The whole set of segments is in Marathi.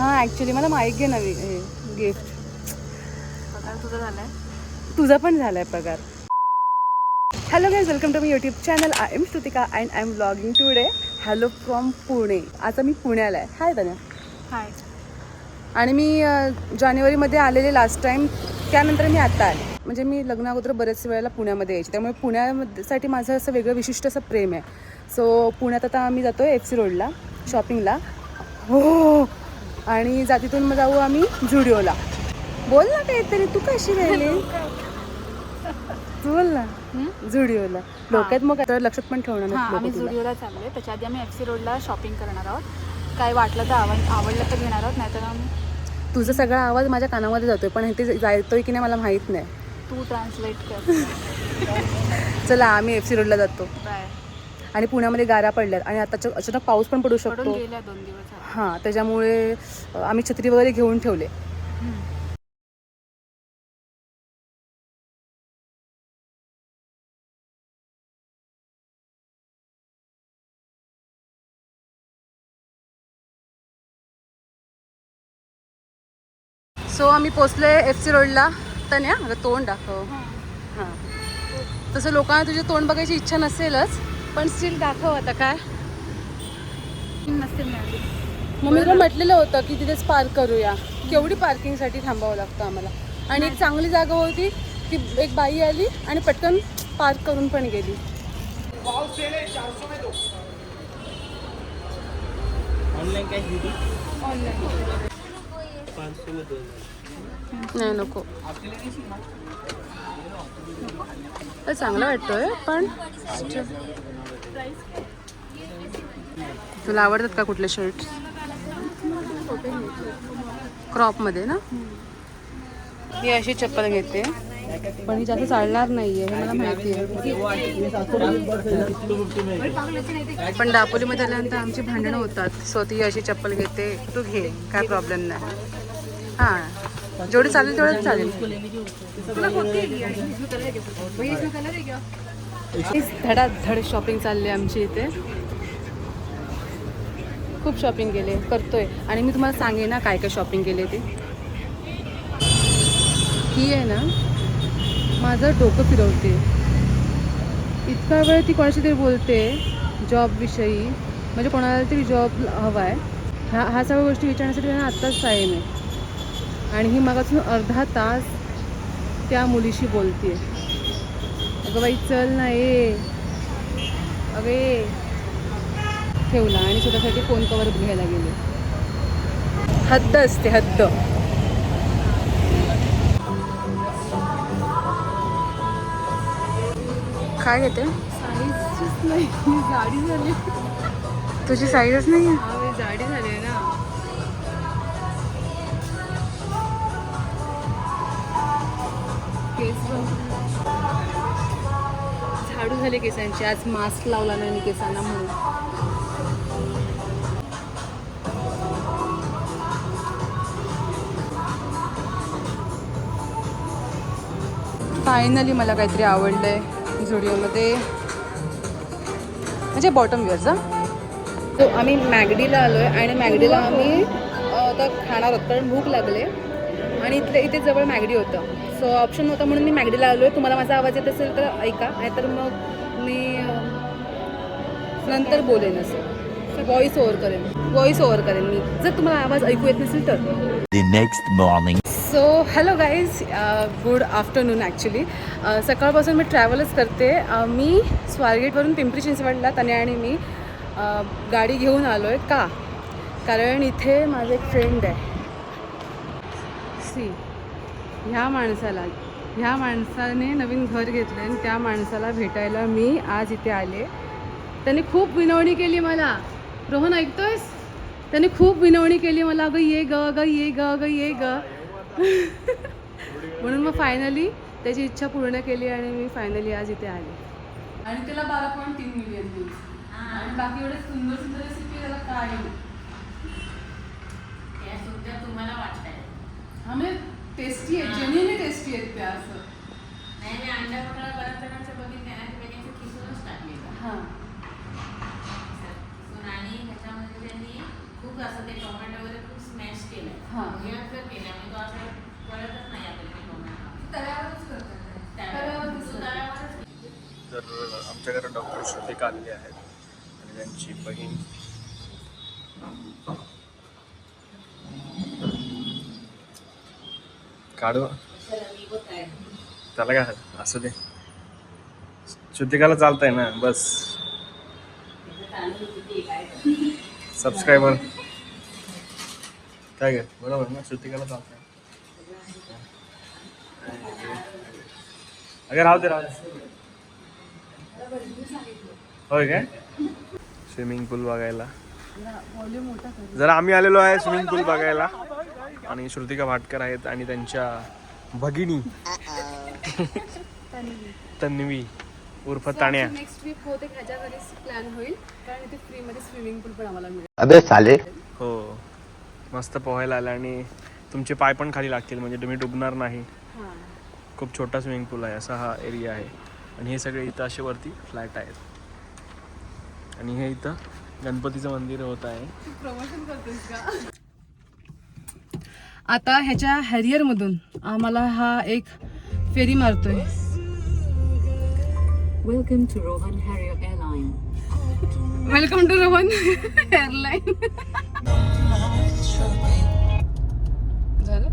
हां ॲक्च्युली मला माईक घे नवी हे गिफ्ट. पगार तुझा झालाय? तुझा पण झाला आहे पगार. Hello guys, welcome to my YouTube channel. I am Shrutika and I am vlogging today. Hello from Pune. आता मी पुण्याला आहे. हाय तन्या. हाय. आणि मी जानेवारीमध्ये आलेले लास्ट टाईम, त्यानंतर मी आता आले. म्हणजे मी लग्ना अगोदर बरेच वेळेला पुण्यामध्ये यायची, त्यामुळे पुण्यासाठी माझं असं वेगळं विशिष्ट असं प्रेम आहे. सो पुण्यात आता आम्ही जातो आहे FC रोडला शॉपिंगला. हो, आणि तिथून मग जाऊ आम्ही झुडिओला. बोल ना काहीतरी, तू कशी राहिली? बोल ना. झुडिओला लोक आहेत मग आता लक्षात पण ठेवणार हां, नाही आम्ही लोक तुला. झुडिओला चाललोय. त्याच्या आधी आम्ही FC रोडला शॉपिंग करणार आहोत. काय वाटलं तर आवडलं तर घेणार आहोत, नाहीतर आम्ही. तुझा सगळा आवाज माझ्या कानामध्ये जातोय, पण इथे जायतोय की नाही मला माहीत नाही. तू ट्रान्सलेट कर. चला आम्ही FC रोडला जातो. बाय. आणि पुण्यामध्ये गारा पडल्यात आणि आता अचानक पाऊस पण पडू पडून शकतो. गेल्या 2 दिवस झाले. हां, त्याच्यामुळे आम्ही छत्री वगैरे घेऊन ठेवले. सो आम्ही पोचलो आहे FC रोडला. तन्या अगं तोंड दाखव. हां, तसं लोकांना तुझे तोंड बघायची इच्छा नसेलच, पण स्टील दाखव आता काय. नसते मिळाली. मग मी तुला म्हटलेलं होतं की तिथेच पार्क करूया. केवढी पार्किंगसाठी थांबावं लागतं आम्हाला. आणि एक चांगली जागा होती, ती एक बाई आली आणि पटकन पार्क करून पण गेली. ऑनलाइन कैश दीदी ऑनलाईन 500 में 2 नाही नको. तर चांगला वाटतोय पण तुला आवडतात का कुठले शर्ट? क्रॉपमध्ये ना. ही अशी चप्पल घेते, पण ही जास्त चालणार नाहीये हे मला माहिती आहे. पण दापोलीमध्ये आल्यानंतर आमची भांडणं होतात. सो ती अशी चप्पल घेते. तू घे, काय प्रॉब्लेम नाही. हां, जेवढी चालेल तेवढंच चालेल. धडाधड शॉपिंग चालली आमची इथे. खूप शॉपिंग केले करतोय आणि मी तुम्हाला सांगेन ना काय काय शॉपिंग केले ते. ही आहे ना माझं डोकं फिरवते. इतका वेळ ती कोणाशी तरी बोलते जॉबविषयी, म्हणजे कोणाला तरी जॉब हवा आहे. ह्या सगळ्या गोष्टी विचारण्यासाठी त्यांना आत्ताच टाईम आहे. आणि ही मगापासून अर्धा तास त्या मुलीशी बोलते. अगं बाई चल ना ये, अगं ये. ठेवला आणि स्वतःसाठी फोन कवर घ्यायला गेले. हद्द असते, हद्द. काय घेते? साईजच नाही, जाडी झाली. तुझी साईजच नाही आहे. हा, जाडी झाली ना. केस झाडू झाले केसांची. आज मास्क लावला नाही केसांना म्हणून. फायनली मला काहीतरी आवडलंय झुडिओमध्ये, म्हणजे बॉटम वेअरचा. तो आम्ही मॅगडीला आलो आहे आणि मॅगडीला आम्ही आता खाणार आहोत कारण भूक लागले आणि इथे जवळ मॅगडी होतं. सो ऑप्शन होता म्हणून मी मॅगडीला आलो आहे. तुम्हाला माझा आवाज येत असेल तर ऐका, नाहीतर मग मी नंतर बोलेन. असं व्हॉइस ओव्हर करेन मी जर तुम्हाला आवाज ऐकू येत नसेल तर. The next morning. So hello guys, good afternoon. Actually सकाळपासून मी ट्रॅव्हलच करते. मी स्वारगेटवरून पिंपरी चिंचवडला तन्या आणि मी गाडी घेऊन आलो आहे. का? कारण इथे माझे एक फ्रेंड आहे. ह्या माणसाने नवीन घर घेतलं आणि त्या माणसाला भेटायला मी आज इथे आले. त्याने खूप विनवणी केली मला. रोहन ऐकतोयस? त्याने खूप विनवणी केली मला. अगं ये ग, अगं ये ग, अगं ये ग. म्हणून मग फायनली त्याची इच्छा पूर्ण केली आणि मी फायनली आज इथे आले. आणि त्याला 12.3 मिलियन व्ह्यूज आणि बाकी एवढे सुंदर सुंदर रेसिपी त्याला काय तुम्हाला वाटतंय. हा म्हणजे टेस्टी आहे, जेन्युइनली टेस्टी आहेत त्या. असं नाही मी अंडा पकडा बऱ्याच जणांचं बघितलं ना, ते त्यांनी असं खिसूनच टाकलेलं. हां, खिसून आणि ह्याच्यामध्ये त्यांनी खूप असं ते टोमॅटो वगैरे खूप स्मॅश केलं. हां रियाज जर केल्याने तो असं कळतच नाही आपल्याला की कोणाला. तळ्यावरच करतात तळ्यावरच तळ्यावरच तर आमच्याकडे डॉक्टर श्रुतिका आलेले आहेत आणि त्यांची बहीण काढू त्याला काय असू दे. श्रुतिकाला चालतंय ना बस. सबस्क्रायबर काय ग बरोबर ना श्रुतिकाला चालतंय. अगं राहू दे होय काय. स्विमिंग पूल बघायला व्हॉल्यूम मोठा कर. जरा आम्ही आलेलो आहे स्विमिंग पूल बघायला आणि श्रुतिका भाटकर आहेत आणि त्यांच्या भगिनी तन्वी उर्फ ताण्या. नेक्स्ट ट्रिप होते ह्याच्या घरीच प्लॅन होईल कारण इथे फ्रीमध्ये स्विमिंग पूल पण आम्हाला मिळेल. अबे साले. हो मस्त पोहायला आलं आणि तुमचे पाय पण खाली लागतील म्हणजे तुम्ही डुबणार नाही. हां खूप छोटा स्विमिंग पूल आहे असा हा एरिया आहे आणि हे सगळे इथं असे वरती फ्लॅट आहेत आणि हे इथं गणपतीचं मंदिर होत आहे. प्रमोशन करतोस का. आता ह्याच्या हॅरियरमधून आम्हाला हा एक फेरी मारतोय. Welcome to Rohan Harrier Airline. Welcome to Rohan airline. झालं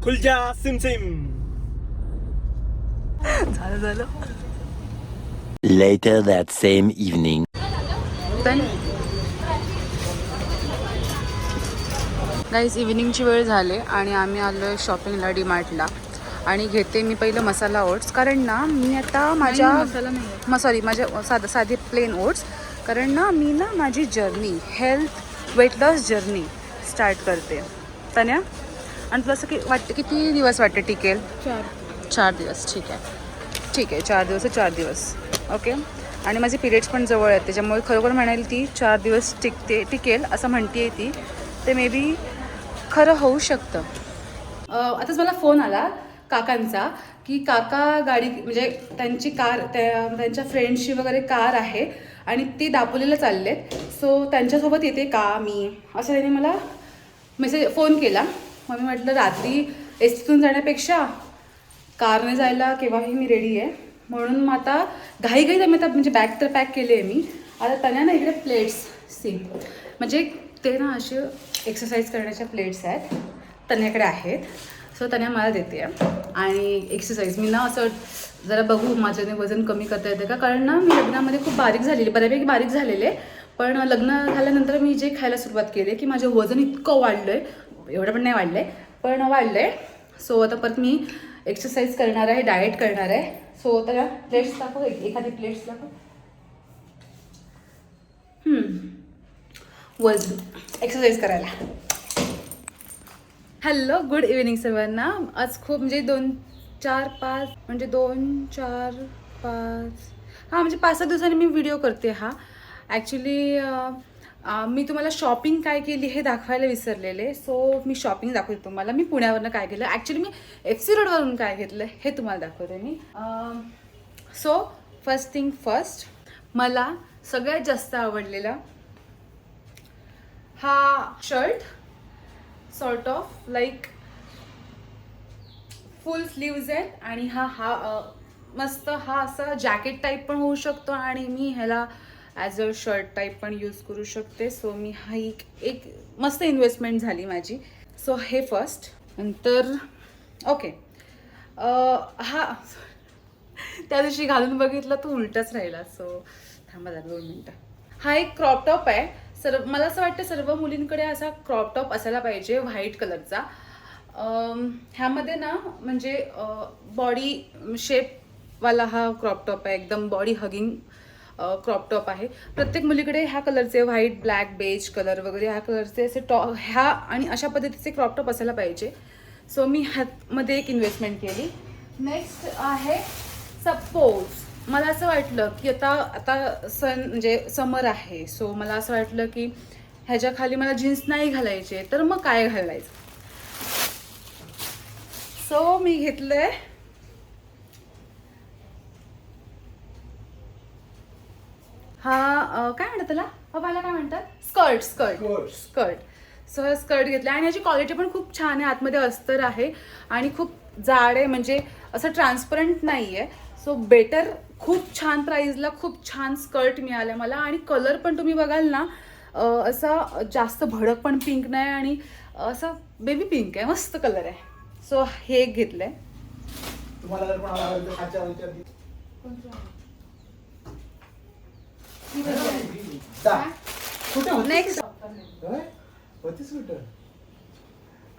खुलजा सिम सिम. झालं Later that same evening. Guys इव्हिनिंगची वेळ झाली आणि आम्ही आलो आहे शॉपिंगला डीमार्टला आणि घेते मी पहिलं मसाला ओट्स कारण ना मी आता माझ्या माझ्या साधे प्लेन ओट्स कारण ना मी ना माझी journey health weight loss journey start करते तन्या. आणि तुला असं वाटतं किती दिवस वाटते टिकेल. 4 दिवस. ठीक आहे 4 दिवस 4 दिवस ओके. आणि माझे पिरियड्स पण जवळ आहेत त्याच्यामुळे खरोखर म्हणाल ती 4 दिवस टिकेल असं म्हणते ती. ते मे बी खरं होऊ शकतं. आताच मला फोन आला काकांचा की काका गाडी म्हणजे त्यांची कार त्यांच्या फ्रेंड्सची वगैरे कार आहे आणि ते दापोलीला चाललेत सो त्यांच्यासोबत येते का मी असं त्यांनी मला फोन केला. मग मी म्हटलं रात्री एसटीतून जाण्यापेक्षा कारने जायला केव्हाही मी रेडी आहे म्हणून मग आता घाईघाईत आम्ही आता म्हणजे बॅग तर पॅक केली आहे मी. आता त्यांना ना इकडे प्लेट्स म्हणजे ते ना असे एक्सरसाइज करण्याच्या प्लेट्स आहेत तन्याकडे आहेत सो तन्या मला देते आणि एक्सरसाइज मी ना असं जरा बघू माझ्याने वजन कमी करता येते का कारण ना मी लग्नामध्ये खूप बऱ्यापैकी बारीक झालेले पण लग्न झाल्यानंतर मी जे खायला सुरुवात केली की माझं वजन इतकं वाढलं आहे एवढं पण नाही वाढलं आहे पण वाढलं आहे. सो आता परत मी एक्सरसाइज करणार आहे डाएट करणार आहे. सो त्याला प्लेट्स दाखव एखादी प्लेट्स दाखव. वजन एक्सरसाइज करायला. हॅलो गुड इव्हिनिंग सर्वांना. आज खूप म्हणजे 2, 4, 5 म्हणजे 2, 4, 5 हां म्हणजे 5-6 दिवसांनी मी व्हिडिओ करते. हा ॲक्च्युली मी तुम्हाला शॉपिंग काय केली हे दाखवायला विसरलेले सो मी शॉपिंग दाखवते तुम्हाला. मी पुण्यावरनं काय केलं ॲक्च्युली मी FC रोडवरून काय घेतलं हे तुम्हाला दाखवते मी. सो फर्स्ट थिंग फर्स्ट मला सगळ्यात जास्त आवडलेला हा shirt sort of like full sleeves आहेत आणि हा मस्त हा असा जॅकेट टाईप पण होऊ शकतो आणि मी ह्याला ॲज अ शर्ट टाईप पण यूज करू शकते. सो मी हा एक मस्त इन्व्हेस्टमेंट झाली माझी. सो हे फर्स्ट. नंतर ओके हा त्या दिवशी घालून बघितलं तो उलटाच राहिला सो थांबा जरा 2 मिनटं. हा एक क्रॉप टॉप आहे. मला असं वाटतं सर्व मुलींकडे असा क्रॉप टॉप असायला पाहिजे व्हाईट कलरचा. ह्यामध्ये ना म्हणजे बॉडी शेपवाला हा क्रॉप टॉप आहे एकदम बॉडी हगिंग क्रॉप टॉप आहे. प्रत्येक मुलीकडे ह्या कलरचे व्हाईट ब्लॅक बेज कलर वगैरे ह्या कलरचे असे ह्या आणि अशा पद्धतीचे क्रॉप टॉप असायला पाहिजे. सो मी ह्यामध्ये एक इन्व्हेस्टमेंट केली. नेक्स्ट आहे सपोज मला असं वाटलं की आता म्हणजे समर आहे सो मला असं वाटलं की ह्याच्या खाली मला जीन्स नाही घालायचे तर मग काय घालायचं. सो मी घेतलंय हा काय म्हणतात त्याला बाबाला काय म्हणतात स्कर्ट सो हा स्कर्ट घेतला आणि याची क्वालिटी पण खूप छान आहे. आतमध्ये अस्तर आहे आणि खूप जाड आहे, म्हणजे असं ट्रान्सपरंट नाही आहे. सो बेटर, खूप छान प्राईजला खूप छान स्कर्ट मिळालं मला. आणि कलर पण तुम्ही बघाल ना असा जास्त भडक पण पिंक नाही आणि असं बेबी पिंक आहे, मस्त कलर आहे. सो हे एक घेतलंय. तुम्हाला जर कोणाला आवडलं तर खाच्या विचार नेक्स्ट होतीच कुठं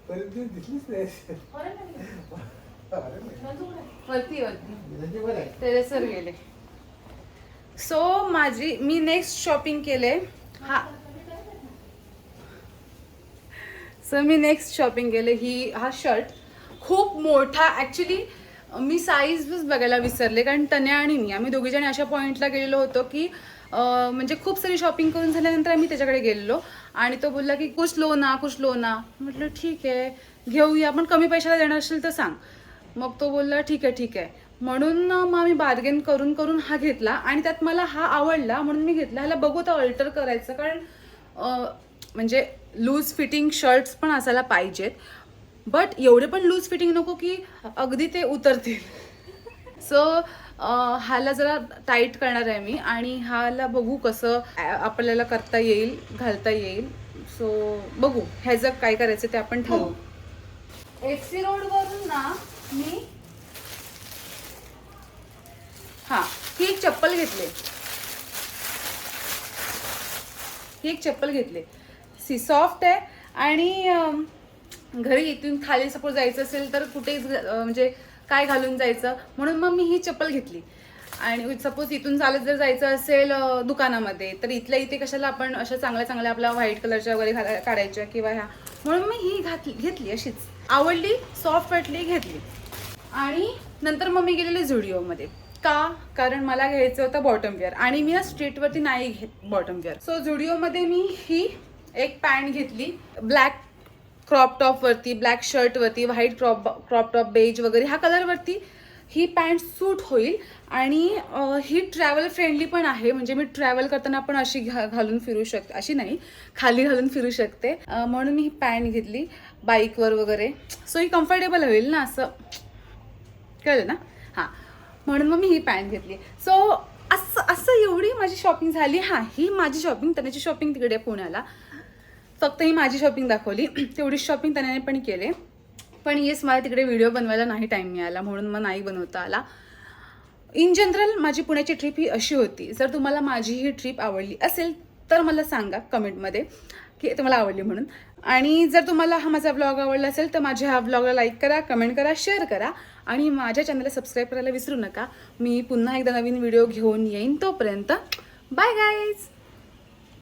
परत दिसलीच नाही. वरती टेरेसवर गेले. सो मी नेक्स्ट शॉपिंग केले. मी नेक्स्ट शॉपिंग केले हा शर्ट खूप मोठा. ॲक्च्युली मी साईजच बघायला विसरले, कारण तन्या आणि मी आम्ही दोघीजणी अशा पॉईंटला गेलेलो होतो की म्हणजे खूप सारी शॉपिंग करून झाल्यानंतर आम्ही त्याच्याकडे गेलेलो आणि तो बोलला की कुछ लो ना. म्हटलं ठीक आहे घेऊया, पण कमी पैशाला देणार असेल तर सांग. मग तो बोलला ठीक आहे. म्हणून मग आम्ही बार्गेन करून हा घेतला आणि त्यात मला हा आवडला म्हणून मी घेतला. ह्याला बघू तर अल्टर करायचं, कारण म्हणजे लूज फिटिंग शर्ट्स पण असायला पाहिजेत, बट एवढे पण लूज फिटिंग नको की अगदी ते उतरतील. सो ह्याला जरा टाईट करणार आहे मी आणि ह्याला बघू कसं आपल्याला करता येईल, घालता येईल. सो बघू ह्याचं काय करायचं ते आपण ठरवू. FC रोडवरून ना मी ही एक चप्पल घेतली. सॉफ्ट आहे आणि घरी इथून खाली सपोज जायचं असेल तर कुठेच म्हणजे काय घालून जायचं, म्हणून मग मी ही चप्पल घेतली. आणि सपोज इथून चालत जर जायचं असेल दुकानामध्ये तर इथल्या इथे कशाला आपण अशा चांगल्या आपल्या व्हाईट कलरच्या वगैरे काढायच्या किंवा ह्या, म्हणून मी ही घेतली अशीच. आवडली, सॉफ्ट वाटली, घेतली. आणि नंतर मग मी गेलेले झुडिओमध्ये. कारण मला घ्यायचं होतं बॉटम वेअर आणि मी ना स्ट्रीटवरती नाही घेत बॉटम वेअर. सो झुडिओमध्ये मी ही एक पॅन्ट घेतली ब्लॅक क्रॉप टॉपवरती, ब्लॅक शर्टवरती, व्हाईट क्रॉप टॉप बेज वगैरे ह्या कलरवरती ही पॅन्ट सूट होईल. आणि ही ट्रॅव्हल फ्रेंडली पण आहे, म्हणजे मी ट्रॅव्हल करताना पण अशी घालून फिरू शकते, अशी नाही खाली घालून फिरू शकते. म्हणून मी ही पॅन्ट घेतली बाईकवर वगैरे. सो ही कम्फर्टेबल होईल ना, असं कळलं ना. म्हणून मग मी ही पॅन्ट घेतली. सो असं एवढी माझी शॉपिंग झाली. ही माझी शॉपिंग. तन्याची शॉपिंग तिकडे पुण्याला. फक्त ही माझी शॉपिंग दाखवली, तेवढीच शॉपिंग त्याने पण केले. पण येस, मला तिकडे व्हिडिओ बनवायला नाही टाईम मिळाला म्हणून मग नाही बनवता आला. इन जनरल माझी पुण्याची ट्रिप ही अशी होती. जर तुम्हाला माझी ही ट्रिप आवडली असेल तर मला सांगा कमेंटमध्ये की तुम्हाला आवडली म्हणून. आणि जर तुम्हाला हा माझा व्लॉग आवडला असेल तर माझ्या ह्या व्लॉगला लाईक करा, कमेंट करा, शेअर करा आणि माझ्या चॅनलला सबस्क्राईब करायला विसरू नका. मी पुन्हा एकदा नवीन व्हिडिओ घेऊन येईन. तोपर्यंत बाय गाईज.